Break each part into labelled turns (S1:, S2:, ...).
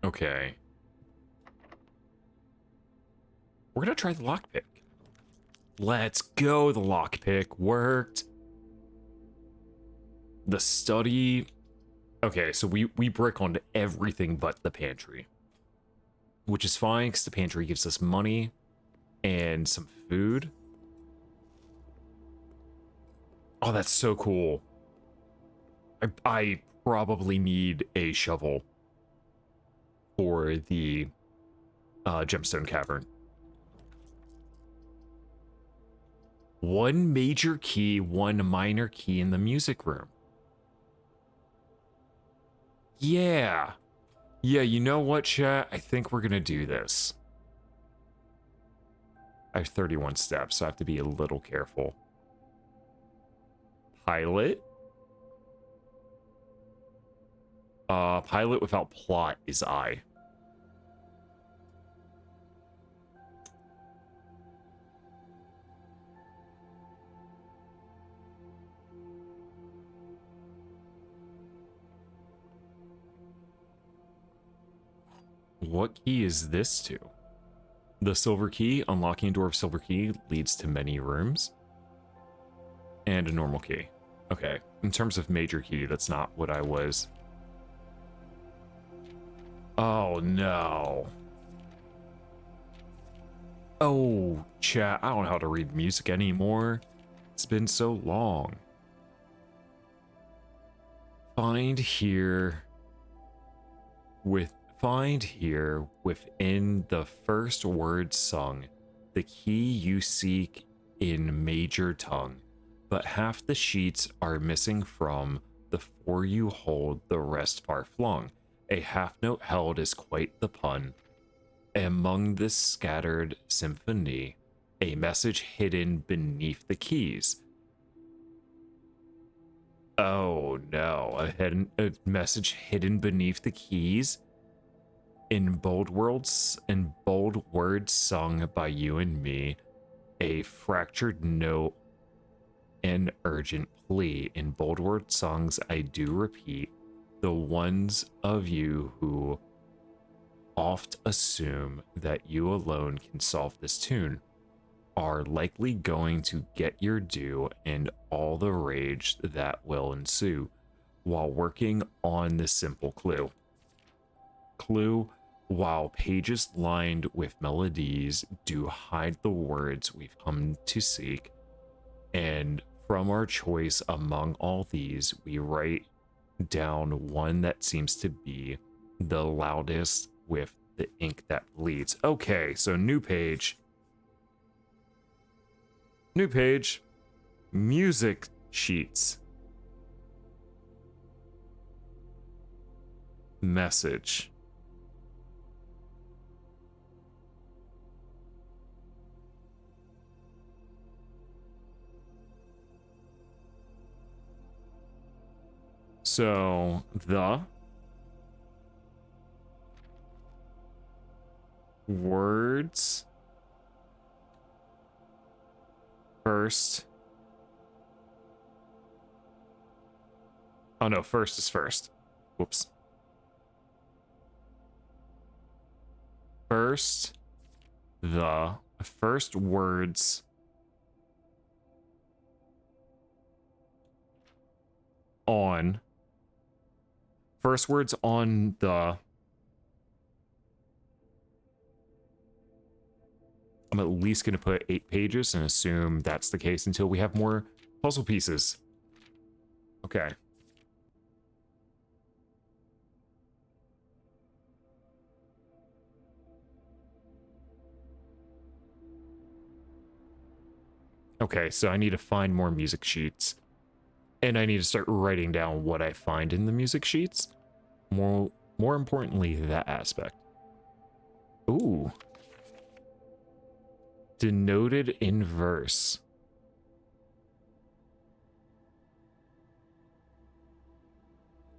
S1: Okay. We're gonna try the lockpick. Let's go, the lockpick worked. The study. Okay, so we brick onto everything but the pantry. Which is fine, because the pantry gives us money and some food. Oh, that's so cool. I probably need a shovel for the gemstone cavern. One major key, one minor key in the music room. Yeah. Yeah, you know what, chat? I think we're gonna do this. I have 31 steps, so I have to be a little careful. Pilot. Pilot without plot is I. What key is this to? The silver key. Unlocking a door of silver key leads to many rooms. And a normal key. Okay, in terms of major key, that's not what I was. Oh, no. Oh, chat, I don't know how to read music anymore. It's been so long. Find here within the first word sung the key you seek in major tongue, but half the sheets are missing from the four you hold, the rest far flung. A half note held is quite the pun. Among this scattered symphony, a message hidden beneath the keys. Oh no, a message hidden beneath the keys in bold words sung by you and me, a fractured note, an urgent plea. In bold word songs I do repeat, the ones of you who oft assume that you alone can solve this tune are likely going to get your due and all the rage that will ensue while working on the simple clue. While pages lined with melodies do hide the words we've come to seek, and from our choice among all these, we write down one that seems to be the loudest with the ink that bleeds. Okay, so new page. New page. Music sheets. Message. So, the words first. Oh no, first is first. Whoops. First, the first words on. First words on the. I'm at least going to put 8 pages and assume that's the case until we have more puzzle pieces. Okay. Okay, so I need to find more music sheets. And I need to start writing down what I find in the music sheets. More importantly, that aspect. Ooh. Denoted in verse.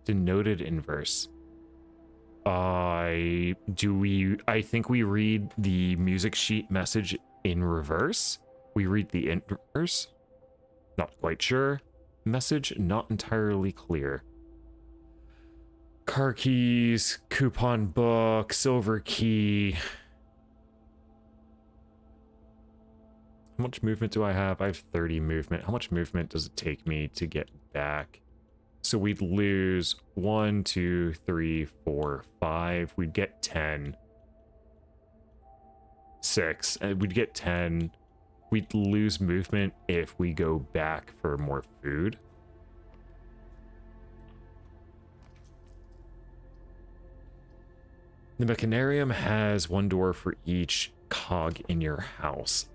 S1: Denoted in verse. I think we read the music sheet message in reverse. We read the inverse. Not quite sure. Message not entirely clear. car keys, coupon book, silver key. How much movement do I have? I have 30 movement. How much movement does it take me to get back? So we'd lose 1, 2, 3, 4, 5. We'd get 10. 6. We'd get 10. We'd lose movement if we go back for more food. The mechanarium has 1 door for each cog in your house.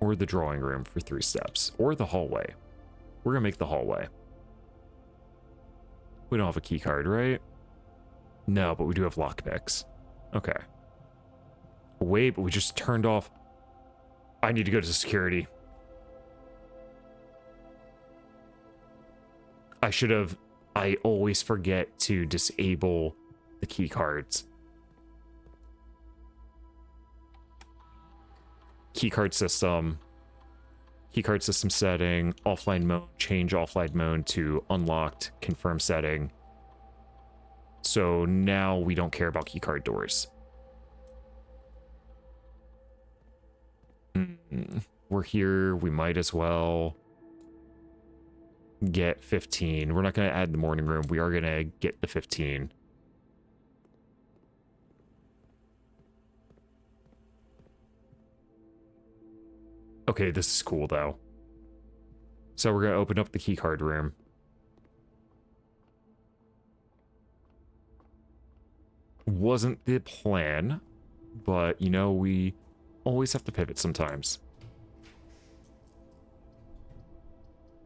S1: Or the drawing room for 3 steps. Or the hallway. We're gonna make the hallway. We don't have a key card, right? No, but we do have lockpicks. Okay. Wait, but we just turned off. I need to go to security. I should have. I always forget to disable the key cards. Keycard system. Keycard system setting. Offline mode. Change offline mode to unlocked. Confirm setting. So now we don't care about keycard doors. We're here. We might as well get 15. We're not going to add the morning room. We are going to get the 15. Okay, this is cool, though. So we're going to open up the keycard room. Wasn't the plan, but, you know, we always have to pivot sometimes.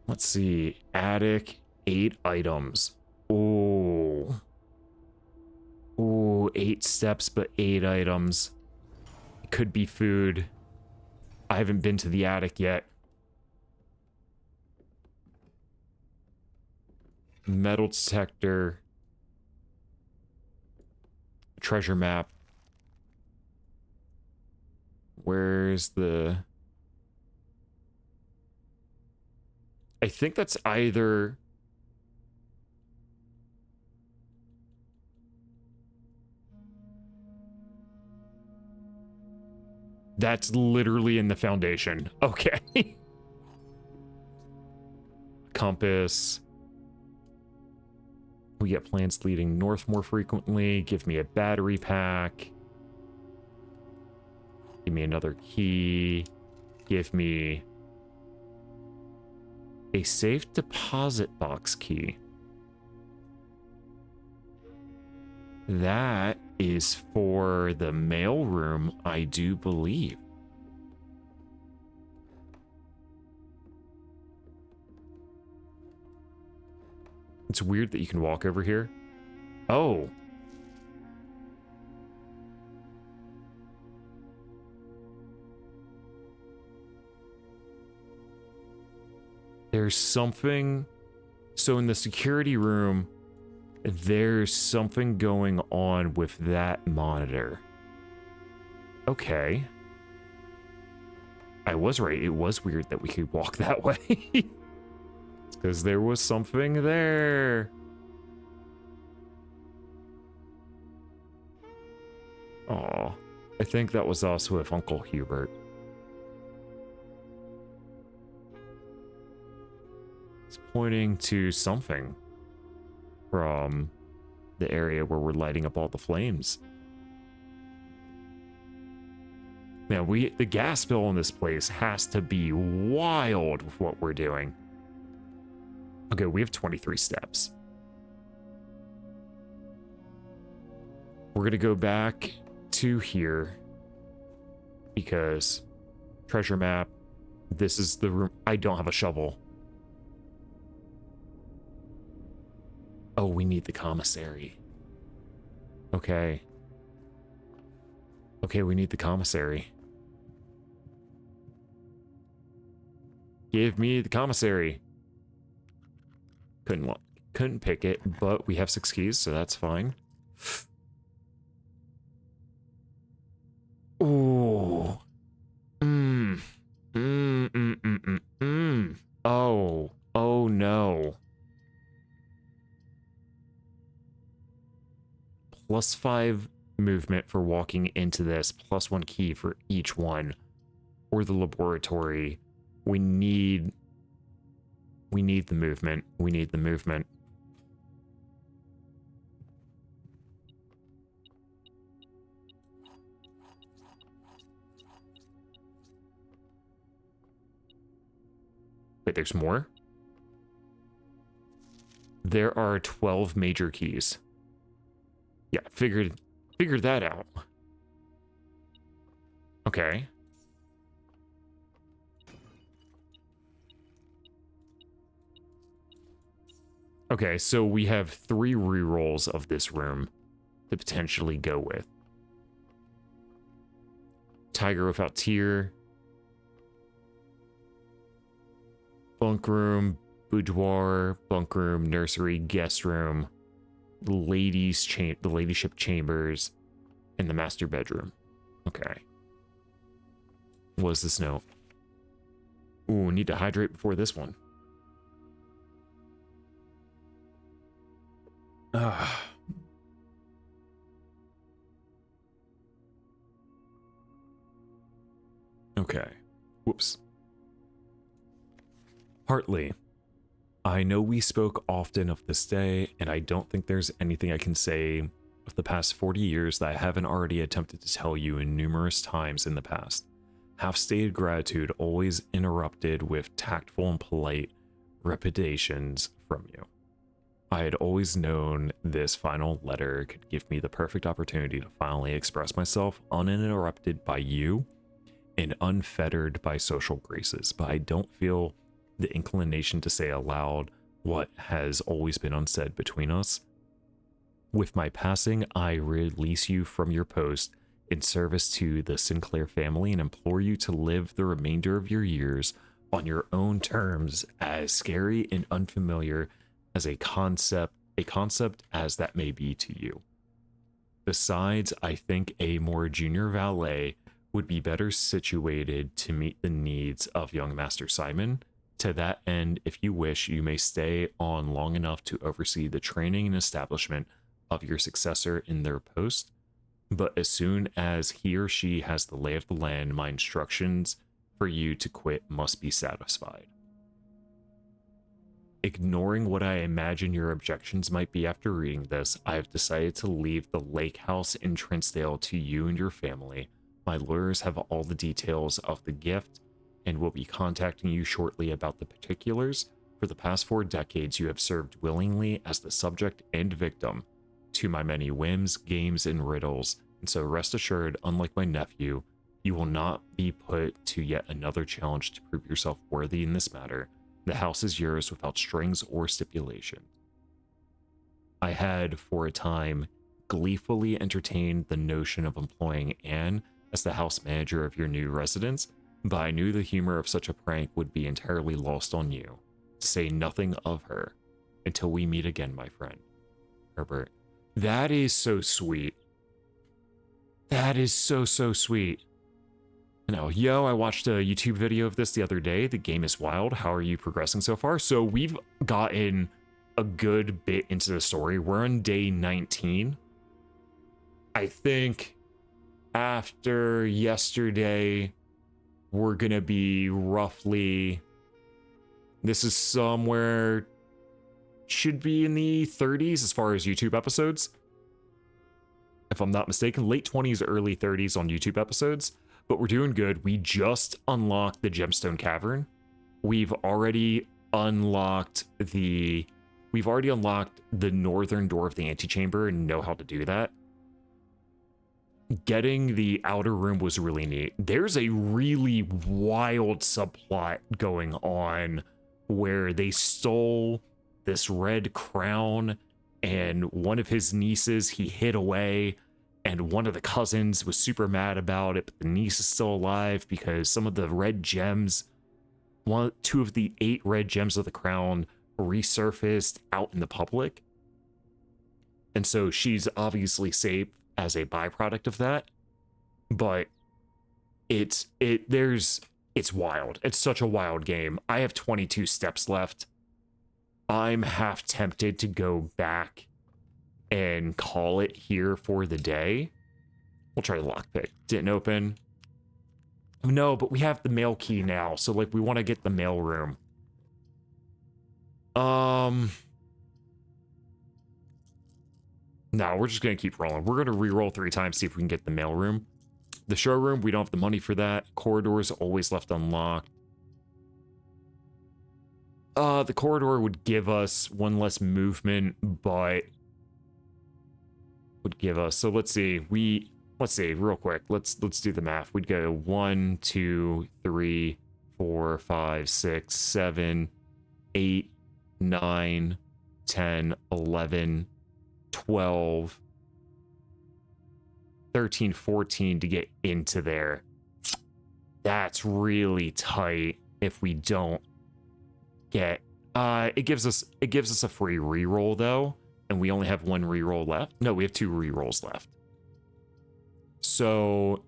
S1: Let's see. Attic, 8 items. Ooh. Ooh, 8 steps, but 8 items. It could be food. I haven't been to the attic yet. Metal detector. Treasure map. Where's the... I think that's either... That's literally in the foundation. Okay. Compass. We get plants leading north more frequently. Give me a battery pack. Give me another key. Give me a safe deposit box key. That is for the mail room, I do believe. It's weird that you can walk over here. Oh. There's something... So in the security room, there's something going on with that monitor. Okay. I was right. It was weird that we could walk that way. It's because there was something there. Aw. I think that was also with Uncle Hubert. It's pointing to something from the area where we're lighting up all the flames. Man, the gas bill in this place has to be wild with what we're doing. Okay, we have 23 steps. We're gonna go back to here because treasure map. This is the room. I don't have a shovel. Oh, we need the commissary. Okay. Okay, we need the commissary. Give me the commissary. Couldn't pick it, but we have 6 keys, so that's fine. Ooh. Oh. Oh no. +5 movement for walking into this, +1 key for each one, or the laboratory. We need the movement. We need the movement. Wait, there's more? There are 12 major keys. Yeah, figured that out. Okay. Okay, so we have 3 rerolls of this room to potentially go with. Tiger without tear. Bunk room, boudoir, bunk room, nursery, guest room, the ladyship chambers, and the master bedroom. Okay. What is this note? Ooh, need to hydrate before this one. Okay. Whoops. Hartley, I know we spoke often of this day, and I don't think there's anything I can say of the past 40 years that I haven't already attempted to tell you in numerous times in the past. Half-stated gratitude always interrupted with tactful and polite repudiations from you. I had always known this final letter could give me the perfect opportunity to finally express myself uninterrupted by you and unfettered by social graces, but I don't feel the inclination to say aloud what has always been unsaid between us. With my passing, I release you from your post in service to the Sinclair family and implore you to live the remainder of your years on your own terms, as scary and unfamiliar as a concept as that may be to you. Besides, I think a more junior valet would be better situated to meet the needs of young Master Simon. To that end, if you wish, you may stay on long enough to oversee the training and establishment of your successor in their post. But as soon as he or she has the lay of the land, my instructions for you to quit must be satisfied. Ignoring what I imagine your objections might be after reading this, I have decided to leave the lake house in Trinsdale to you and your family. My lawyers have all the details of the gift and will be contacting you shortly about the particulars. For the past 4 decades, you have served willingly as the subject and victim to my many whims, games, and riddles, and so rest assured, unlike my nephew, you will not be put to yet another challenge to prove yourself worthy in this matter. The house is yours without strings or stipulation. I had, for a time, gleefully entertained the notion of employing Anne as the house manager of your new residence, but I knew the humor of such a prank would be entirely lost on you, to say nothing of her, until we meet again, my friend. Herbert. That is so sweet. That is so sweet. Now, I watched a YouTube video of this the other day. The game is wild. How are you progressing so far? So we've gotten a good bit into the story. We're on day 19. I think after yesterday, we're going to be roughly... This is somewhere... should be in the 30s as far as YouTube episodes. If I'm not mistaken, late 20s, early 30s on YouTube episodes. But we're doing good. We just unlocked the Gemstone Cavern. We've already unlocked the northern door of the antechamber and know how to do that. Getting the outer room was really neat. There's a really wild subplot going on where they stole this red crown and one of his nieces he hid away, and one of the cousins was super mad about it, but the niece is still alive because some of the red gems, two of the 8 red gems of the crown resurfaced out in the public. And so she's obviously safe as a byproduct of that. But it's wild. It's such a wild game. I have 22 steps left. I'm half tempted to go back and call it here for the day. We'll try the lockpick. Didn't open. No, but we have the mail key now, so like we want to get the mail room. No, we're just gonna keep rolling. We're gonna re-roll 3 times, see if we can get the mail room. The showroom, we don't have the money for that. Corridors always left unlocked. The corridor would give us 1 less movement, but would give us, so let's see, real quick. Let's do the math. We'd go 1, 2, 3, 4, 5, 6, 7, 8, 9, 10, 11, 12, 13, 14 to get into there. That's really tight if we don't get it gives us a free reroll though, and we only have 1 reroll left. No, we have 2 rerolls left. So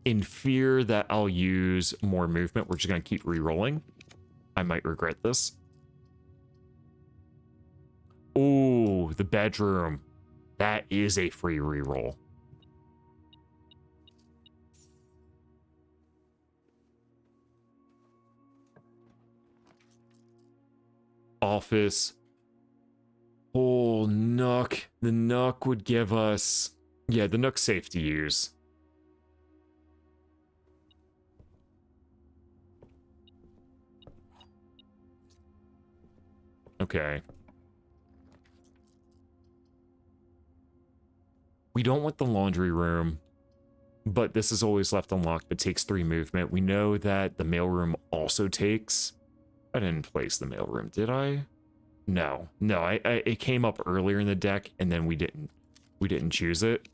S1: in fear that I'll use more movement, we're just gonna keep rerolling. I might regret this. Oh, the bedroom. That is a free reroll. Office. Oh, Nook. The Nook would give us... Yeah, the Nook's safe to use. Okay. We don't want the laundry room, but this is always left unlocked, but takes 3 movement. We know that the mailroom also takes... I didn't place the mailroom, did I? No. No, it came up earlier in the deck, and then we didn't choose it.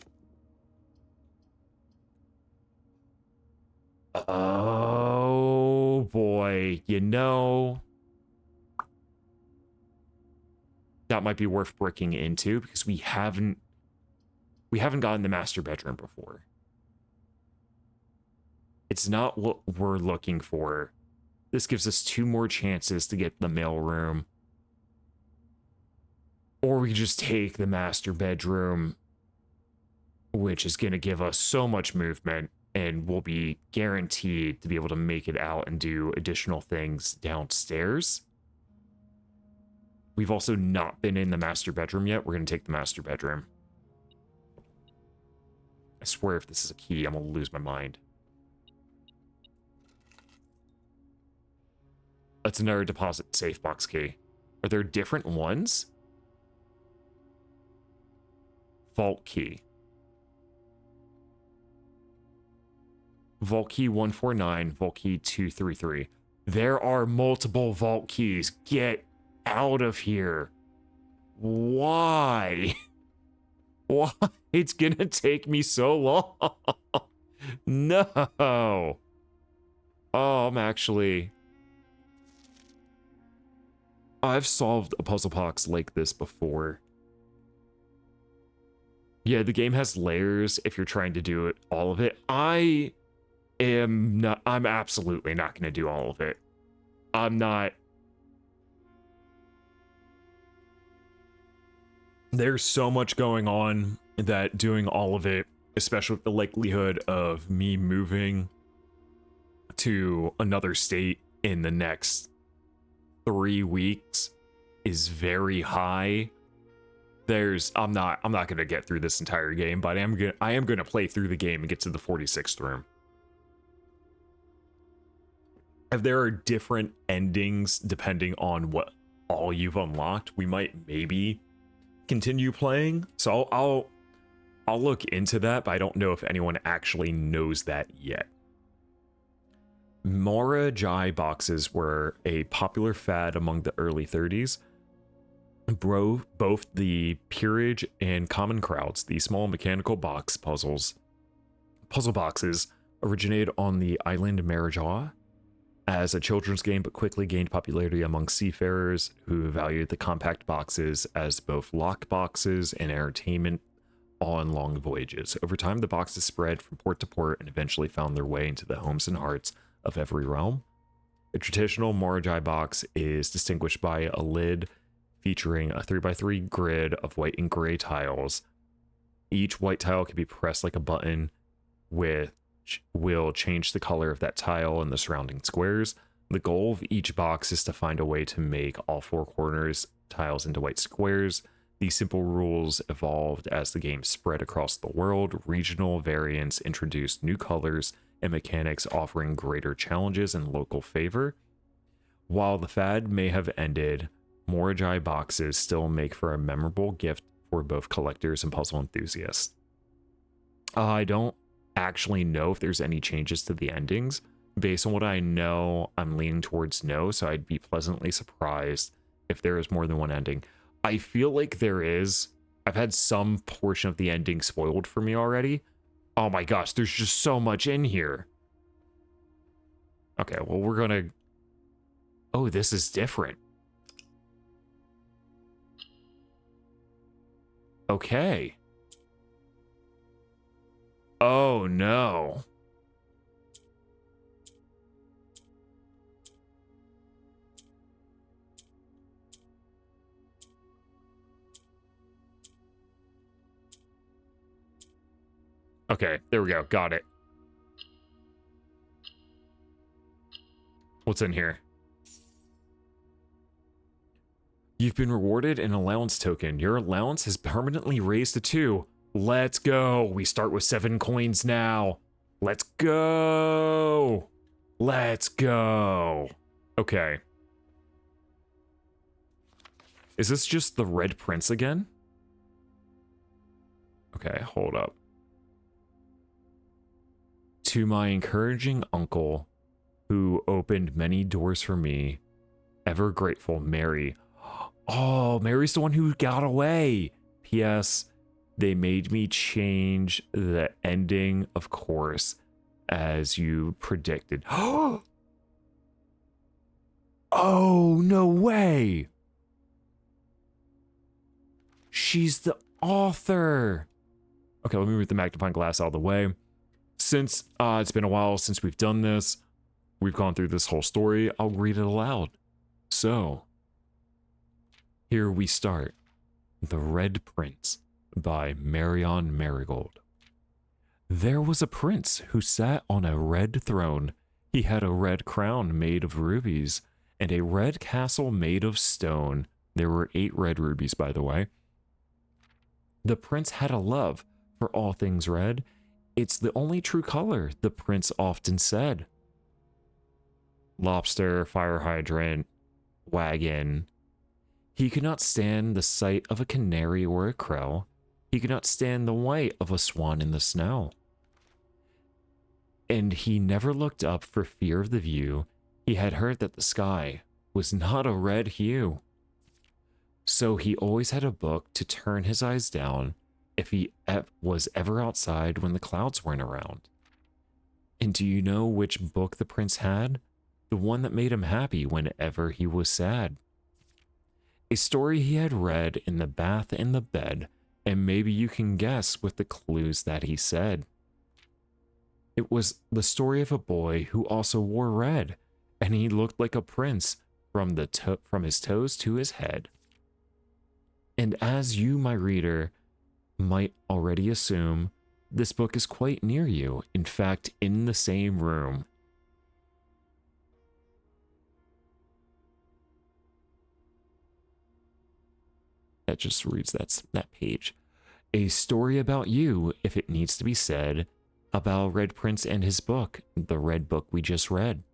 S1: Oh, boy. You know... That might be worth breaking into, because we haven't gotten the master bedroom before. It's not what we're looking for. This gives us 2 more chances to get the mailroom. Or we just take the master bedroom, which is going to give us so much movement, and we'll be guaranteed to be able to make it out and do additional things downstairs. We've also not been in the master bedroom yet. We're going to take the master bedroom. I swear if this is a key, I'm going to lose my mind. That's another deposit safe box key. Are there different ones? Vault key. Vault key 149, vault key 233. There are multiple vault keys. Get out of here. Why? Why? It's gonna take me so long. No. Oh, I'm actually... I've solved a puzzle box like this before. Yeah, the game has layers if you're trying to do it, all of it. I'm absolutely not going to do all of it. I'm not. There's so much going on that doing all of it, especially with the likelihood of me moving to another state in the next 3 weeks, is very high. I'm not going to get through this entire game, but I am going to play through the game and get to the 46th room. If there are different endings depending on what all you've unlocked, we might maybe continue playing. So I'll look into that, but I don't know if anyone actually knows that yet. Mora Jai boxes were a popular fad among the early 30s. Both the peerage and common crowds, the small mechanical puzzle boxes, originated on the island Marajah as a children's game, but quickly gained popularity among seafarers who valued the compact boxes as both lock boxes and entertainment on long voyages. Over time, the boxes spread from port to port and eventually found their way into the homes and hearts of every realm. A traditional Morajai box is distinguished by a lid featuring a 3x3 grid of white and gray tiles. Each white tile can be pressed like a button, which will change the color of that tile and the surrounding squares. The goal of each box is to find a way to make all four corners tiles into white squares. These simple rules evolved as the game spread across the world. Regional variants introduced new colors and mechanics, offering greater challenges and local favor. While the fad may have ended, Moragi boxes still make for a memorable gift for both collectors and puzzle enthusiasts. I don't actually know if there's any changes to the endings. Based on what I know, I'm leaning towards no, so I'd be pleasantly surprised if there is more than one ending. I feel like there is. I've had some portion of the ending spoiled for me already. Oh my gosh, there's just so much in here. Okay, well, we're gonna... Oh, this is different. Okay. Oh, no. Okay, there we go. Got it. What's in here? You've been rewarded an allowance token. Your allowance has permanently raised to 2. Let's go. We start with 7 coins now. Let's go. Let's go. Okay. Is this just the Red Prince again? Okay, hold up. To my encouraging uncle, who opened many doors for me, ever grateful, Mary. Oh, Mary's the one who got away. P.S. They made me change the ending, of course, as you predicted. Oh, no way. She's the author. Okay, let me move the magnifying glass out of the way. Since it's been a while since we've done this, we've gone through this whole story, I'll read it aloud. So, here we start. The Red Prince by Marion Marigold. There was a prince who sat on a red throne. He had a red crown made of rubies and a red castle made of stone. There were 8 red rubies, by the way. The prince had a love for all things red. It's the only true color, the prince often said. Lobster, fire hydrant, wagon. He could not stand the sight of a canary or a crow. He could not stand the white of a swan in the snow. And he never looked up for fear of the view. He had heard that the sky was not a red hue. So he always had a book to turn his eyes down if he was ever outside when the clouds weren't around. And do you know which book the prince had? The one that made him happy whenever he was sad. A story he had read in the bath and the bed, and maybe you can guess with the clues that he said. It was the story of a boy who also wore red, and he looked like a prince from his toes to his head. And as you, my reader, might already assume, this book is quite near you, in fact, in the same room. That just reads that page. A story about you, if it needs to be said, about Red Prince and his book, the red book we just read.